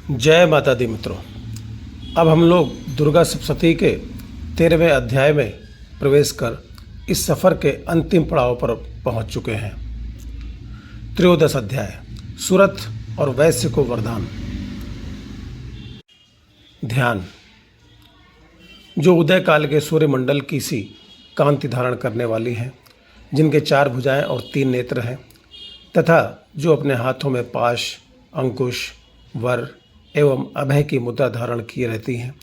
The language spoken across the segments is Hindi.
जय माता दी मित्रों। अब हम लोग दुर्गा सप्तशती के 13वें अध्याय में प्रवेश कर इस सफ़र के अंतिम पड़ाव पर पहुंच चुके हैं। त्रयोदश अध्याय, सुरथ और वैश्य को वरदान। ध्यान। जो उदय काल के सूर्यमंडल की सी कांति धारण करने वाली हैं, जिनके 4 भुजाएं और 3 नेत्र हैं, तथा जो अपने हाथों में पाश, अंकुश, वर एवं अभय की मुद्रा धारण किए रहती हैं,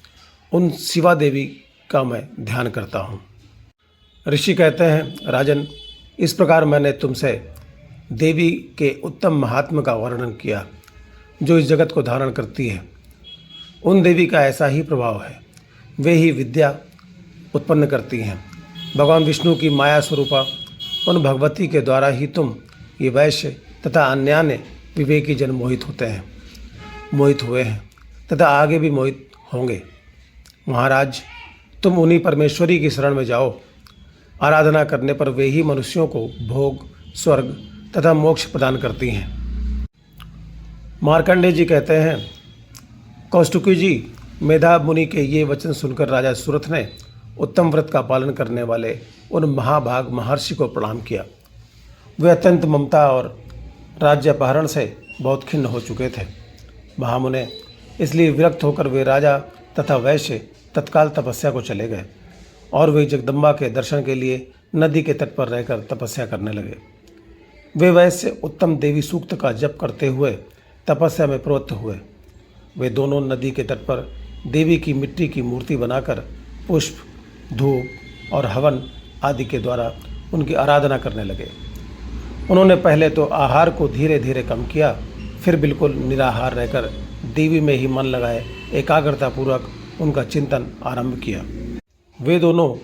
उन शिवा देवी का मैं ध्यान करता हूँ। ऋषि कहते हैं, राजन, इस प्रकार मैंने तुमसे देवी के उत्तम महात्म्य का वर्णन किया जो इस जगत को धारण करती है। उन देवी का ऐसा ही प्रभाव है, वे ही विद्या उत्पन्न करती हैं। भगवान विष्णु की माया स्वरूपा उन भगवती के द्वारा ही तुम ये वैश्य तथा अन्यान्य विवेकी जन मोहित हुए हैं तथा आगे भी मोहित होंगे। महाराज, तुम उन्हीं परमेश्वरी की शरण में जाओ। आराधना करने पर वे ही मनुष्यों को भोग, स्वर्ग तथा मोक्ष प्रदान करती हैं। मार्कंडेय जी कहते हैं, कौष्टुकी जी, मेधा मुनि के ये वचन सुनकर राजा सुरथ ने उत्तम व्रत का पालन करने वाले उन महाभाग महर्षि को प्रणाम किया। वे अत्यंत ममता और राज्यापहरण से बहुत खिन्न हो चुके थे। महामुने, इसलिए विरक्त होकर वे राजा तथा वैश्य तत्काल तपस्या को चले गए और वे जगदम्बा के दर्शन के लिए नदी के तट पर रहकर तपस्या करने लगे। वे वैश्य उत्तम देवी सूक्त का जप करते हुए तपस्या में प्रवृत्त हुए। वे दोनों नदी के तट पर देवी की मिट्टी की मूर्ति बनाकर पुष्प, धूप और हवन आदि के द्वारा उनकी आराधना करने लगे। उन्होंने पहले तो आहार को धीरे धीरे कम किया, फिर बिल्कुल निराहार रहकर देवी में ही मन लगाए एकाग्रतापूर्वक उनका चिंतन आरंभ किया। वे दोनों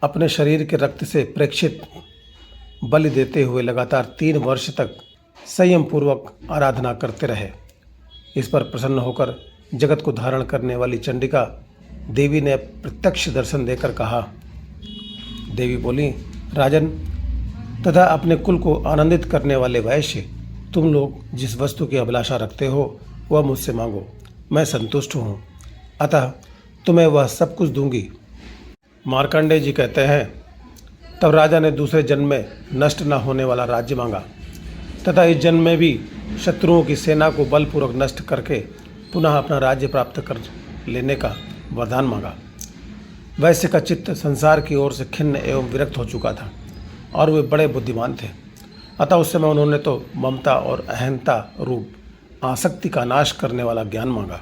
अपने शरीर के रक्त से प्रेक्षित बलि देते हुए लगातार 3 वर्ष तक संयम पूर्वक आराधना करते रहे। इस पर प्रसन्न होकर जगत को धारण करने वाली चंडिका देवी ने प्रत्यक्ष दर्शन देकर कहा। देवी बोली, राजन तथा अपने कुल को आनंदित करने वाले वैश्य, तुम लोग जिस वस्तु की अभिलाषा रखते हो वह मुझसे मांगो, मैं संतुष्ट हूँ, अतः तुम्हें वह सब कुछ दूंगी। मार्कंडेय जी कहते हैं, तब राजा ने दूसरे जन्म में नष्ट न होने वाला राज्य मांगा तथा इस जन्म में भी शत्रुओं की सेना को बलपूर्वक नष्ट करके पुनः अपना राज्य प्राप्त कर लेने का वरदान मांगा। वैश्य का चित्त संसार की ओर से खिन्न एवं विरक्त हो चुका था और वे बड़े बुद्धिमान थे, अतः उस समय उन्होंने तो ममता और अहंता रूप आसक्ति का नाश करने वाला ज्ञान मांगा।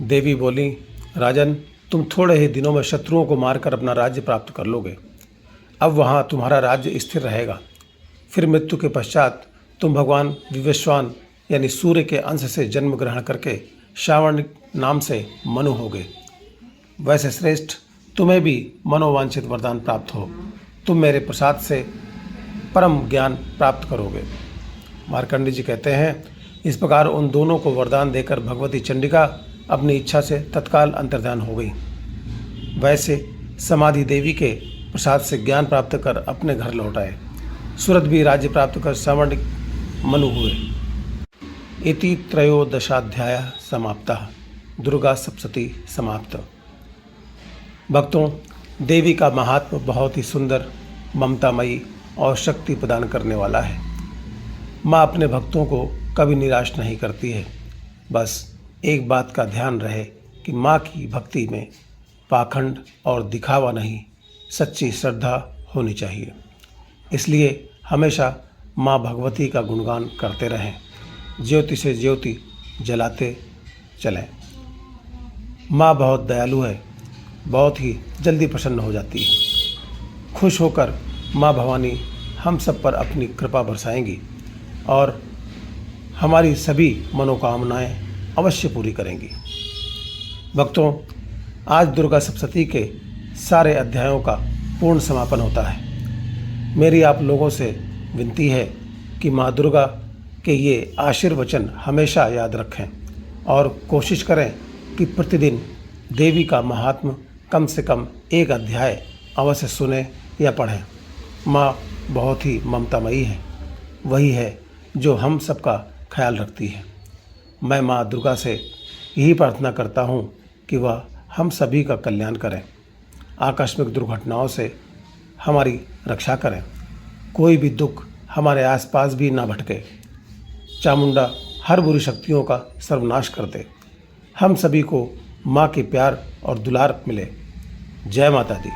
देवी बोली, राजन, तुम थोड़े ही दिनों में शत्रुओं को मारकर अपना राज्य प्राप्त कर लोगे। अब वहाँ तुम्हारा राज्य स्थिर रहेगा। फिर मृत्यु के पश्चात तुम भगवान विवस्वान यानी सूर्य के अंश से जन्म ग्रहण करके श्रावण नाम से मनु होगे। वैसे श्रेष्ठ, तुम्हें भी मनोवांछित वरदान प्राप्त हो। तुम मेरे प्रसाद से परम ज्ञान प्राप्त करोगे। मार्कंडेय जी कहते हैं, इस प्रकार उन दोनों को वरदान देकर भगवती चंडिका अपनी इच्छा से तत्काल अंतर्ध्यान हो गई। वैसे समाधि देवी के प्रसाद से ज्ञान प्राप्त कर अपने घर लौट आए। सुरथ भी राज्य प्राप्त कर श्रावण मनु हुए। इति त्रयोदशाध्याय समाप्तः। दुर्गा सप्तशती समाप्त। भक्तों, देवी का महात्म्य बहुत ही सुंदर, ममतामयी और शक्ति प्रदान करने वाला है। माँ अपने भक्तों को कभी निराश नहीं करती है। बस एक बात का ध्यान रहे कि माँ की भक्ति में पाखंड और दिखावा नहीं, सच्ची श्रद्धा होनी चाहिए। इसलिए हमेशा माँ भगवती का गुणगान करते रहें, ज्योति से ज्योति जलाते चलें। माँ बहुत दयालु है, बहुत ही जल्दी प्रसन्न हो जाती है। खुश होकर माँ भवानी हम सब पर अपनी कृपा बरसाएंगी और हमारी सभी मनोकामनाएं अवश्य पूरी करेंगी। भक्तों, आज दुर्गा सप्तशती के सारे अध्यायों का पूर्ण समापन होता है। मेरी आप लोगों से विनती है कि माँ दुर्गा के ये आशीर्वचन हमेशा याद रखें और कोशिश करें कि प्रतिदिन देवी का महात्म्य कम से कम 1 अध्याय अवश्य सुने या पढ़ें। माँ बहुत ही ममतामयी है, वही है जो हम सबका ख्याल रखती है। मैं माँ दुर्गा से यही प्रार्थना करता हूँ कि वह हम सभी का कल्याण करें, आकस्मिक दुर्घटनाओं से हमारी रक्षा करें, कोई भी दुख हमारे आसपास भी ना भटके। चामुंडा हर बुरी शक्तियों का सर्वनाश कर दे। हम सभी को माँ के प्यार और दुलार मिले। जय माता दी।